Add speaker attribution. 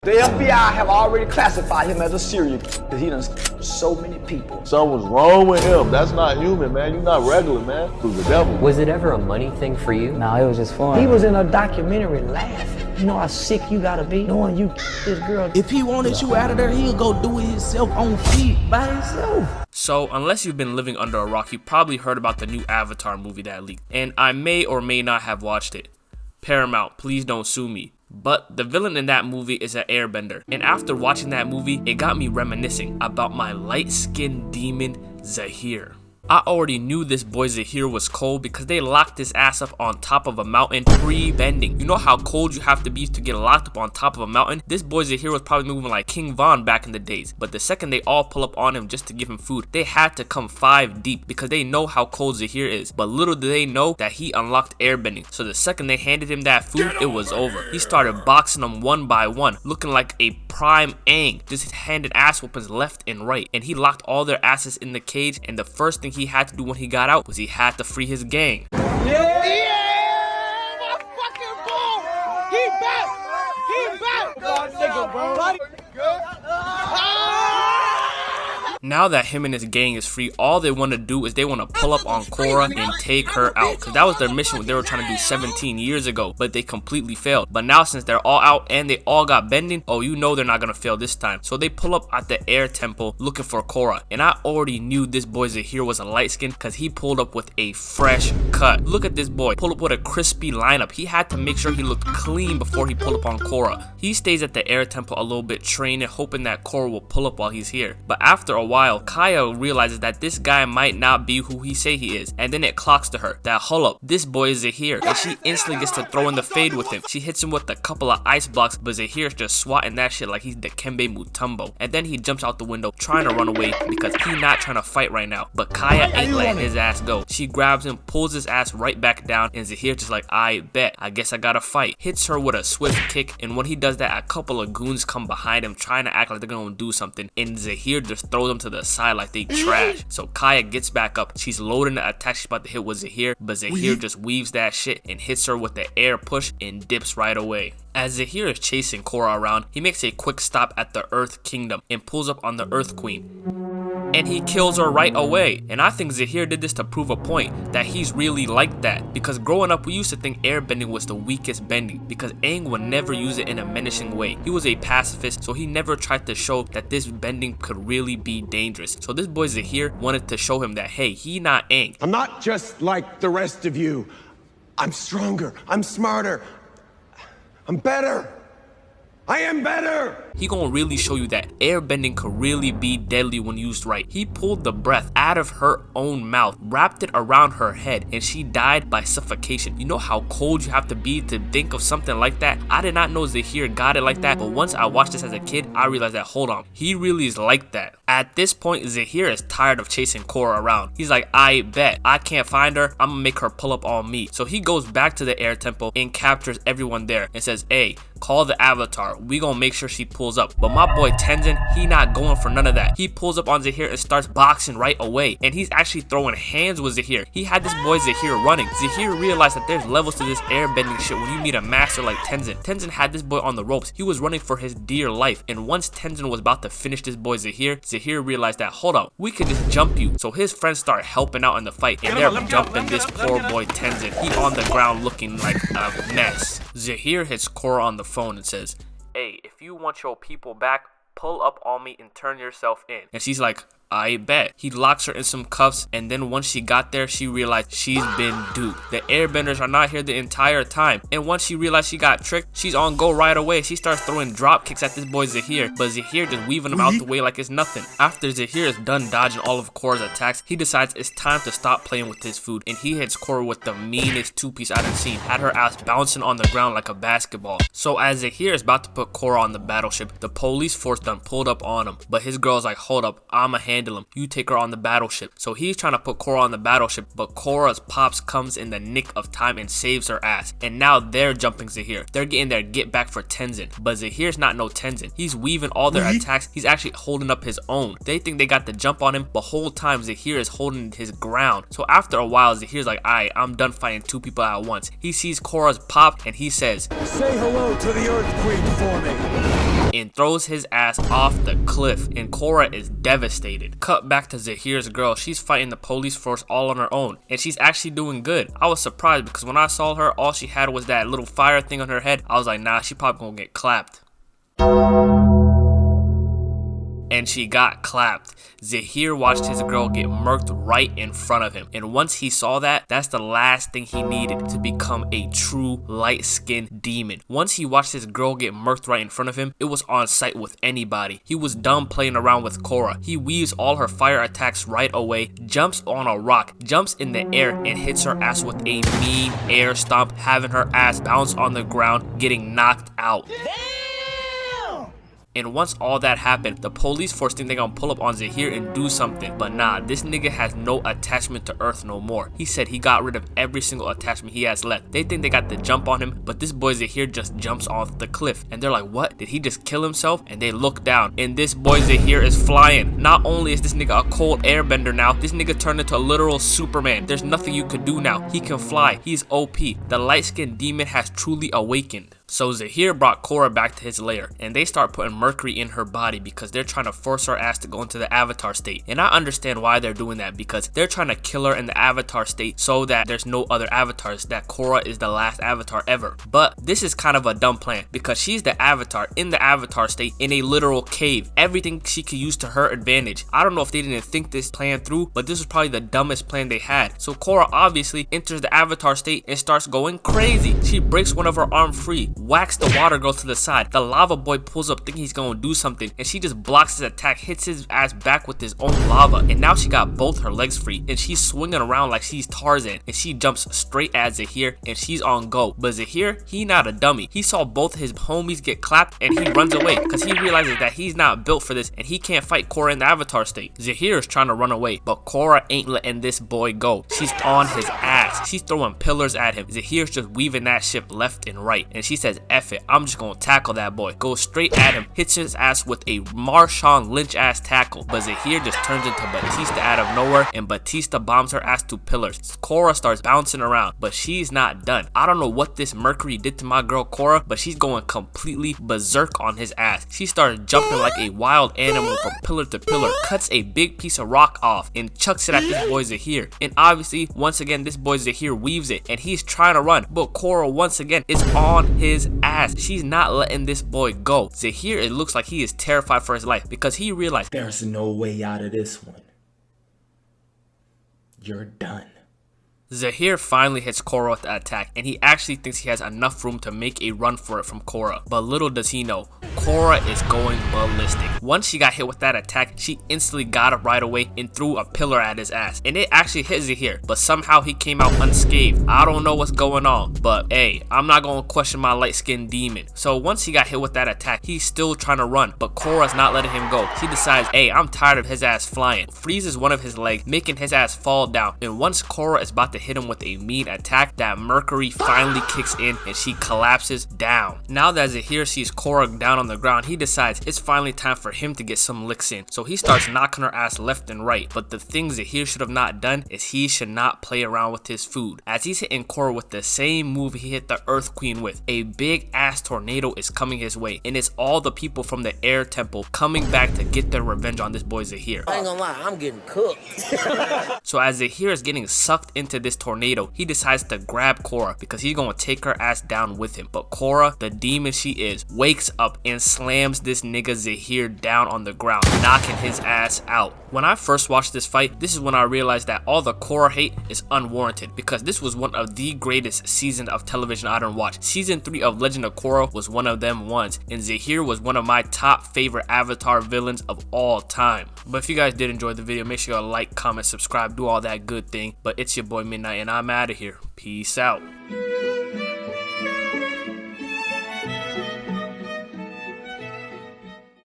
Speaker 1: The FBI have already classified him as a serial killer because he done so many people.
Speaker 2: Something's wrong with him. That's not human, man. You're not regular, man. It was the devil.
Speaker 3: Was it ever a money thing for you?
Speaker 4: No, it was just fun.
Speaker 1: He was in a documentary laughing. You know how sick you gotta be knowing you this girl.
Speaker 5: If he wanted you out of there, he'll go do it himself on feet by himself.
Speaker 6: So, unless you've been living under a rock, you probably heard about the new Avatar movie that leaked. And I may or may not have watched it. Paramount, please don't sue me. But the villain in that movie is an airbender. And after watching that movie, it got me reminiscing about my light-skinned demon, Zaheer. I already knew this boy Zaheer was cold because they locked his ass up on top of a mountain pre-bending. You know how cold you have to be to get locked up on top of a mountain? This boy Zaheer was probably moving like King Von back in the days. But the second they all pull up on him just to give him food, they had to come 5 deep because they know how cold Zaheer is. But little do they know that he unlocked airbending. So the second they handed him that food, it was over. He started boxing them one by one, looking like a prime Aang, just handed ass whoopings left and right. And he locked all their asses in the cage, and the first thing he had to do when he got out was he had to free his gang.
Speaker 5: Yeah, my fucking ball. He back. God, nigga, bro.
Speaker 6: Now that him and his gang is free, all they want to do is they want to pull up on Korra and take her out. Because that was their mission what they were trying to do 17 years ago, but they completely failed. But now since they're all out and they all got bending, oh, you know they're not going to fail this time. So they pull up at the air temple looking for Korra. And I already knew this boy Zaheer was a light skin because he pulled up with a fresh cut. Look at this boy, pull up with a crispy lineup. He had to make sure he looked clean before he pulled up on Korra. He stays at the air temple a little bit training, hoping that Korra will pull up while he's here. But after a while, Kaya realizes that this guy might not be who he say he is, and then it clocks to her that hold up, this boy is Zaheer, and she instantly gets to throw in the fade with him. She hits him with a couple of ice blocks, but Zaheer's just swatting that shit like he's the Kembe Mutombo, and then he jumps out the window trying to run away because he's not trying to fight right now. But Kaya ain't letting his ass go. She grabs him, pulls his ass right back down, and Zaheer just like, I bet, I guess I gotta fight. Hits her with a swift kick, and when he does that, a couple of goons come behind him trying to act like they're gonna do something, and Zaheer just throws them to the side like they trash. So Kaya gets back up. She's loading the attack she's about to hit with Zaheer, but Zaheer just weaves that shit and hits her with the air push and dips right away. As Zaheer is chasing Korra around, he makes a quick stop at the Earth Kingdom and pulls up on the Earth Queen. And he kills her right away. And I think Zaheer did this to prove a point that he's really like that. Because growing up, we used to think airbending was the weakest bending because Aang would never use it in a menacing way. He was a pacifist, so he never tried to show that this bending could really be dangerous. So this boy Zaheer wanted to show him that, hey, he not Aang.
Speaker 7: I'm not just like the rest of you. I'm stronger. I'm smarter. I'm better. I am better!
Speaker 6: He gonna really show you that airbending could really be deadly when used right. He pulled the breath out of her own mouth, wrapped it around her head, and she died by suffocation. You know how cold you have to be to think of something like that? I did not know Zaheer got it like that, but once I watched this as a kid, I realized that, hold on, he really is like that. At this point, Zaheer is tired of chasing Korra around. He's like, I bet, I can't find her, I'm gonna make her pull up on me. So he goes back to the air temple and captures everyone there and says, hey, call the Avatar. We gonna make sure she pulls up. But my boy Tenzin, he not going for none of that. He pulls up on Zaheer and starts boxing right away. And he's actually throwing hands with Zaheer. He had this boy Zaheer running. Zaheer realized that there's levels to this airbending shit when you meet a master like Tenzin. Tenzin had this boy on the ropes. He was running for his dear life. And once Tenzin was about to finish this boy Zaheer, Zaheer realized that, hold up, we could just jump you. So his friends start helping out in the fight. And they're jumping this poor boy Tenzin. He on the ground looking like a mess. Zaheer hits Korra on the phone and says, hey, if you want your people back, pull up on me and turn yourself in. And she's like, I bet. He locks her in some cuffs, and then once she got there, she realized she's been duped. The airbenders are not here the entire time. And once she realized she got tricked, she's on go right away. She starts throwing drop kicks at this boy Zaheer, but Zaheer just weaving him out the way like it's nothing. After Zaheer is done dodging all of Korra's attacks, he decides it's time to stop playing with his food, and he hits Korra with the meanest two-piece I've seen, had her ass bouncing on the ground like a basketball. So as Zaheer is about to put Korra on the battleship, the police force done pulled up on him, but his girl's like, hold up, I'ma handle him. You take her on the battleship. So he's trying to put Korra on the battleship, but Korra's pops comes in the nick of time and saves her ass. And now they're jumping Zaheer. They're getting their get back for Tenzin. But Zaheer's not no Tenzin. He's weaving all their attacks. He's actually holding up his own. They think they got the jump on him, but whole time Zaheer is holding his ground. So after a while, Zaheer's like, alright, I'm done fighting two people at once. He sees Korra's pop and he says,
Speaker 7: say hello to the Earth Queen for me.
Speaker 6: and throws his ass off the cliff, and Korra is devastated. Cut back to Zaheer's girl. She's fighting the police force all on her own, and she's actually doing good. I was surprised because when I saw her, all she had was that little fire thing on her head. I was like, nah, she probably gonna get clapped. And she got clapped. Zaheer watched his girl get murked right in front of him. And once he saw that, that's the last thing he needed to become a true light-skinned demon. Once he watched his girl get murked right in front of him, it was on sight with anybody. He was done playing around with Korra. He weaves all her fire attacks right away, jumps on a rock, jumps in the air, and hits her ass with a mean air stomp, having her ass bounce on the ground, getting knocked out. And once all that happened, the police force think they gonna pull up on Zaheer and do something. But nah, this nigga has no attachment to Earth no more. He said he got rid of every single attachment he has left. They think they got the jump on him, but this boy Zaheer just jumps off the cliff. And they're like, what? Did he just kill himself? And they look down, and this boy Zaheer is flying. Not only is this nigga a cold airbender now, this nigga turned into a literal Superman. There's nothing you could do now. He can fly. He's OP. The light-skinned demon has truly awakened. So Zaheer brought Korra back to his lair, and they start putting mercury in her body because they're trying to force her ass to go into the avatar state. And I understand why they're doing that, because they're trying to kill her in the avatar state so that there's no other avatars, that Korra is the last avatar ever. But this is kind of a dumb plan, because she's the avatar in the avatar state in a literal cave. Everything she could use to her advantage. I don't know if they didn't think this plan through, but this was probably the dumbest plan they had. So Korra obviously enters the avatar state and starts going crazy. She breaks one of her arm free, whacks the water girl to the side. The lava boy pulls up thinking he's gonna do something, and she just blocks his attack, hits his ass back with his own lava. And now she got both her legs free, and she's swinging around like she's Tarzan, and she jumps straight at Zaheer, and she's on go. But Zaheer, he not a dummy. He saw both his homies get clapped, and he runs away because he realizes that he's not built for this, and he can't fight Korra in the avatar state. Zaheer is trying to run away, but Korra ain't letting this boy go. She's on his ass. She's throwing pillars at him. Zaheer's just weaving that shit left and right, and she says, F it, I'm just gonna tackle that boy. Goes straight at him, hits his ass with a Marshawn Lynch ass tackle, but Zaheer just turns into Batista out of nowhere, and Batista bombs her ass to pillars. Korra starts bouncing around, but she's not done. I don't know what this mercury did to my girl Korra, but she's going completely berserk on his ass. She starts jumping like a wild animal from pillar to pillar, cuts a big piece of rock off, and chucks it at this boy Zaheer. And obviously, once again, this boy Zaheer weaves it, and he's trying to run, but Korra once again is on his ass. She's not letting this boy go. Zaheer, it looks like he is terrified for his life because he realized
Speaker 5: There's no way out of this one. You're done.
Speaker 6: Zaheer finally hits Korra with the attack, and he actually thinks he has enough room to make a run for it from Korra. But little does he know, Korra is going ballistic. Once she got hit with that attack, she instantly got up right away and threw a pillar at his ass. And it actually hit Zaheer, but somehow he came out unscathed. I don't know what's going on, but hey, I'm not gonna question my light-skinned demon. So once he got hit with that attack, he's still trying to run, but Korra's not letting him go. She decides, hey, I'm tired of his ass flying. Freezes one of his legs, making his ass fall down. And once Korra is about to hit him with a mean attack, that mercury finally kicks in and she collapses down. Now that Zaheer sees Korra down on the ground, he decides it's finally time for him to get some licks in. So he starts knocking her ass left and right. But the thing Zaheer should have not done is he should not play around with his food, as he's hitting Korra with the same move he hit the Earth Queen with. A big ass tornado is coming his way, and it's all the people from the air temple coming back to get their revenge on this boy Zaheer.
Speaker 3: I ain't gonna lie, I'm getting cooked.
Speaker 6: So as Zaheer is getting sucked into this tornado, he decides to grab Korra because he's gonna take her ass down with him. But Korra, the demon she is, wakes up and slams this nigga Zaheer down on the ground, knocking his ass out. When I first watched this fight, this is when I realized that all the Korra hate is unwarranted, because this was one of the greatest seasons of television I done watched. Season 3 of Legend of Korra was one of them ones, and Zaheer was one of my top favorite Avatar villains of all time. But if you guys did enjoy the video, make sure you like, comment, subscribe, do all that good thing. But it's your boy Midnight, and I'm out of here. Peace out.